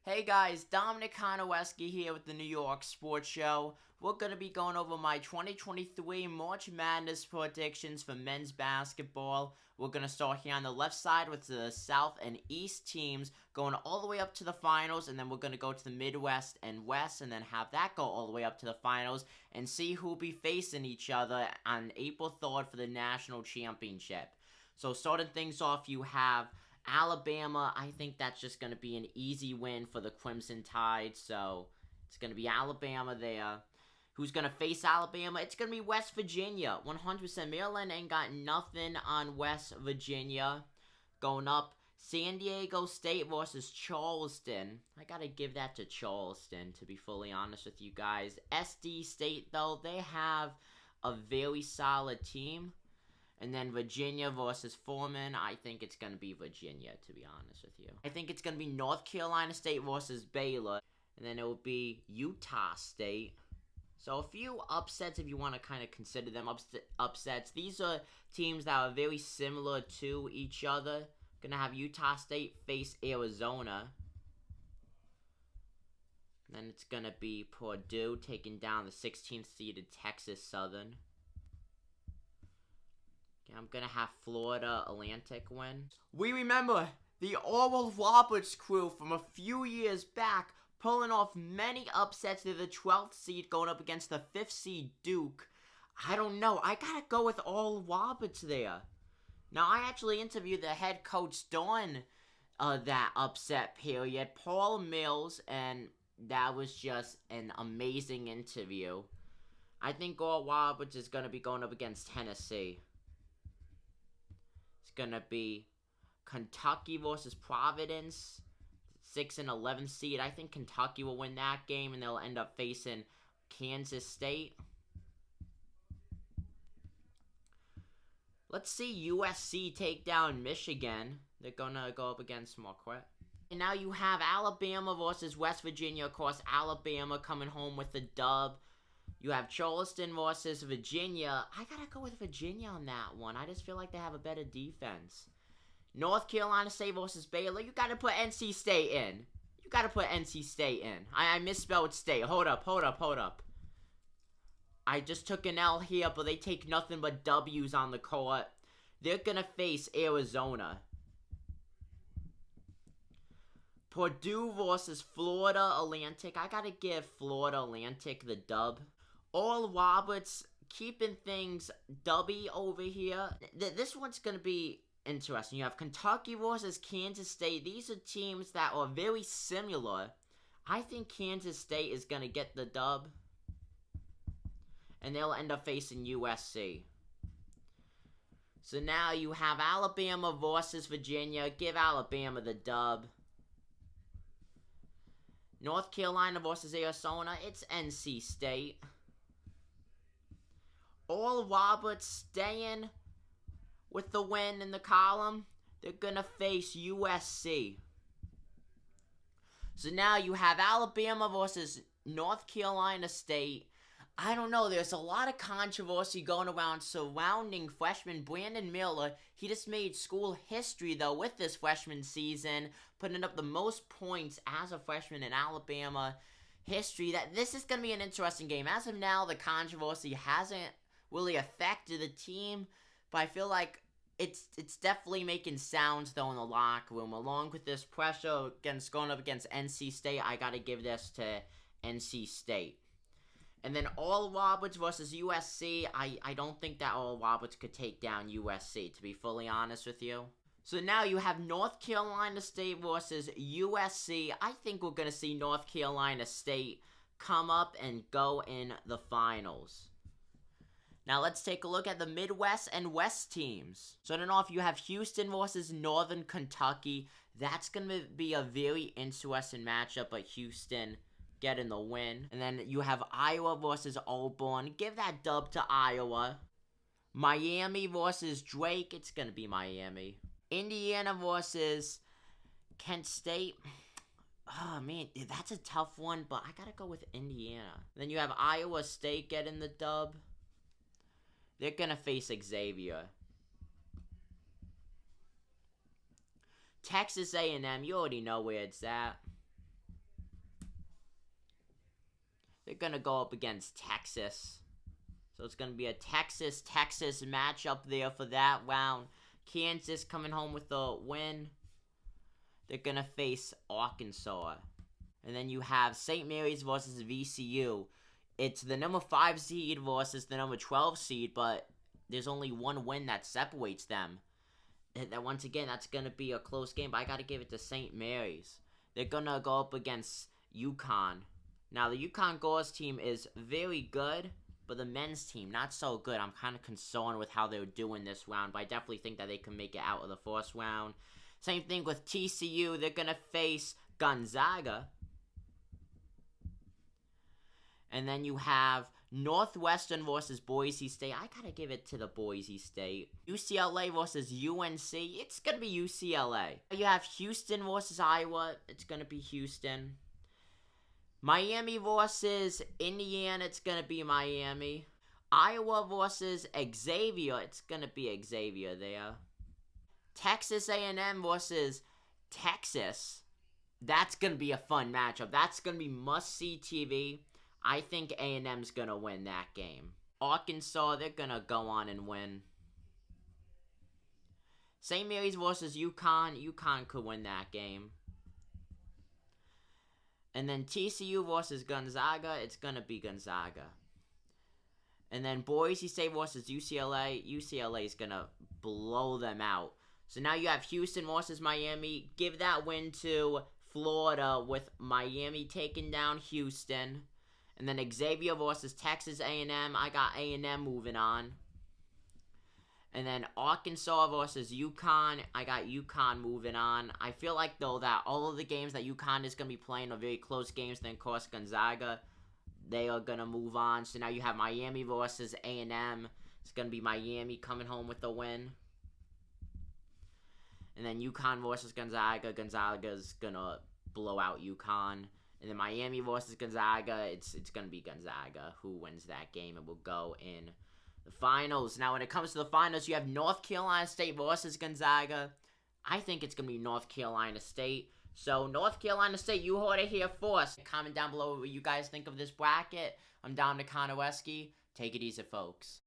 Hey guys, Dominic Konowski here with the New York Sports Show. We're going to be going over my 2023 March Madness predictions for men's basketball. We're going to start here on the left side with the South and East teams going all the way up to the finals, and then we're going to go to the Midwest and West and then have that go all the way up to the finals and see who will be facing each other on April 3rd for the national championship. So starting things off, you have Alabama. I think that's just going to be an easy win for the Crimson Tide, so it's going to be Alabama there. Who's going to face Alabama? It's going to be West Virginia. 100%. Maryland ain't got nothing on West Virginia. Going up, San Diego State versus Charleston. I got to give that to Charleston, to be fully honest with you guys. SD State, though, they have a very solid team. And then Virginia versus Foreman. I think it's going to be Virginia, to be honest with you. I think it's going to be North Carolina State versus Baylor. And then it will be Utah State. So a few upsets if you want to kind of consider them upsets. These are teams that are very similar to each other. Going to have Utah State face Arizona. And then it's going to be Purdue taking down the 16th seeded Texas Southern. I'm going to have Florida Atlantic win. We remember the Oral Roberts crew from a few years back pulling off many upsets to the 12th seed going up against the 5th seed Duke. I don't know. I got to go with Oral Roberts there. Now, I actually interviewed the head coach during that upset period, Paul Mills, and that was just an amazing interview. I think Oral Roberts is going to be going up against Tennessee. Gonna be Kentucky versus Providence, 6 and 11 seed. I think Kentucky will win that game, and they'll end up facing Kansas State. Let's see USC take down Michigan. They're gonna go up against Marquette. And now you have Alabama versus West Virginia. Of course, Alabama coming home with the dub. You have Charleston versus Virginia. I gotta go with Virginia on that one. I just feel like they have a better defense. North Carolina State versus Baylor. You gotta put NC State in. You gotta put NC State in. I misspelled state. Hold up. I just took an L here, but they take nothing but W's on the court. They're gonna face Arizona. Purdue versus Florida Atlantic. I gotta give Florida Atlantic the dub. Oral Roberts keeping things dubby over here. This one's going to be interesting. You have Kentucky versus Kansas State. These are teams that are very similar. I think Kansas State is going to get the dub. And they'll end up facing USC. So now you have Alabama versus Virginia. Give Alabama the dub. North Carolina versus Arizona. It's NC State. Oral Roberts staying with the win in the column. They're going to face USC. So now you have Alabama versus North Carolina State. I don't know. There's a lot of controversy going around surrounding freshman Brandon Miller. He just made school history, though, with this freshman season, putting up the most points as a freshman in Alabama history. That this is going to be an interesting game. As of now, the controversy hasn't really affected the team, but I feel like it's definitely making sounds, though, in the locker room. Along with this pressure against going up against NC State, I got to give this to NC State. And then Oral Roberts versus USC. I don't think that Oral Roberts could take down USC, to be fully honest with you. So now you have North Carolina State versus USC. I think we're going to see North Carolina State come up and go in the finals. Now let's take a look at the Midwest and West teams. So I don't know if you have Houston versus Northern Kentucky. That's going to be a very interesting matchup, but Houston getting the win. And then you have Iowa versus Auburn. Give that dub to Iowa. Miami versus Drake. It's going to be Miami. Indiana versus Kent State. Oh, man, that's a tough one, but I got to go with Indiana. Then you have Iowa State getting the dub. They're going to face Xavier. Texas A&M, you already know where it's at. gonna go up against Texas. So it's gonna be a Texas matchup there for that round. Kansas coming home with a win. They're gonna face Arkansas. And then you have St. Mary's versus VCU. It's the number 5 seed versus the number 12 seed, but there's only one win that separates them. And once again, that's going to be a close game, but I got to give it to St. Mary's. They're going to go up against UConn. Now, the UConn girls team is very good, but the men's team, not so good. I'm kind of concerned with how they're doing this round, but I definitely think that they can make it out of the first round. Same thing with TCU. They're going to face Gonzaga. And then you have Northwestern versus Boise State. I gotta give it to the Boise State. UCLA versus UNC. It's gonna be UCLA. You have Houston versus Iowa. It's gonna be Houston. Miami versus Indiana. It's gonna be Miami. Iowa versus Xavier. It's gonna be Xavier there. Texas A&M versus Texas. That's gonna be a fun matchup. That's gonna be must-see TV. I think A&M's going to win that game. Arkansas, they're going to go on and win. St. Mary's versus UConn. UConn could win that game. And then TCU versus Gonzaga. It's going to be Gonzaga. And then Boise State versus UCLA. UCLA is going to blow them out. So now you have Houston versus Miami. Give that win to Florida with Miami taking down Houston. And then Xavier versus Texas A&M. I got A&M moving on. And then Arkansas versus UConn. I got UConn moving on. I feel like, though, that all of the games that UConn is going to be playing are very close games. Then, of course, Gonzaga, they are going to move on. So now you have Miami versus A&M. It's going to be Miami coming home with a win. And then UConn versus Gonzaga. Gonzaga's going to blow out UConn. And then Miami versus Gonzaga, it's going to be Gonzaga who wins that game and will go in the finals. Now, when it comes to the finals, you have North Carolina State versus Gonzaga. I think it's going to be North Carolina State. So, North Carolina State, you heard it here first. Comment down below what you guys think of this bracket. I'm Dominic Konowski. Take it easy, folks.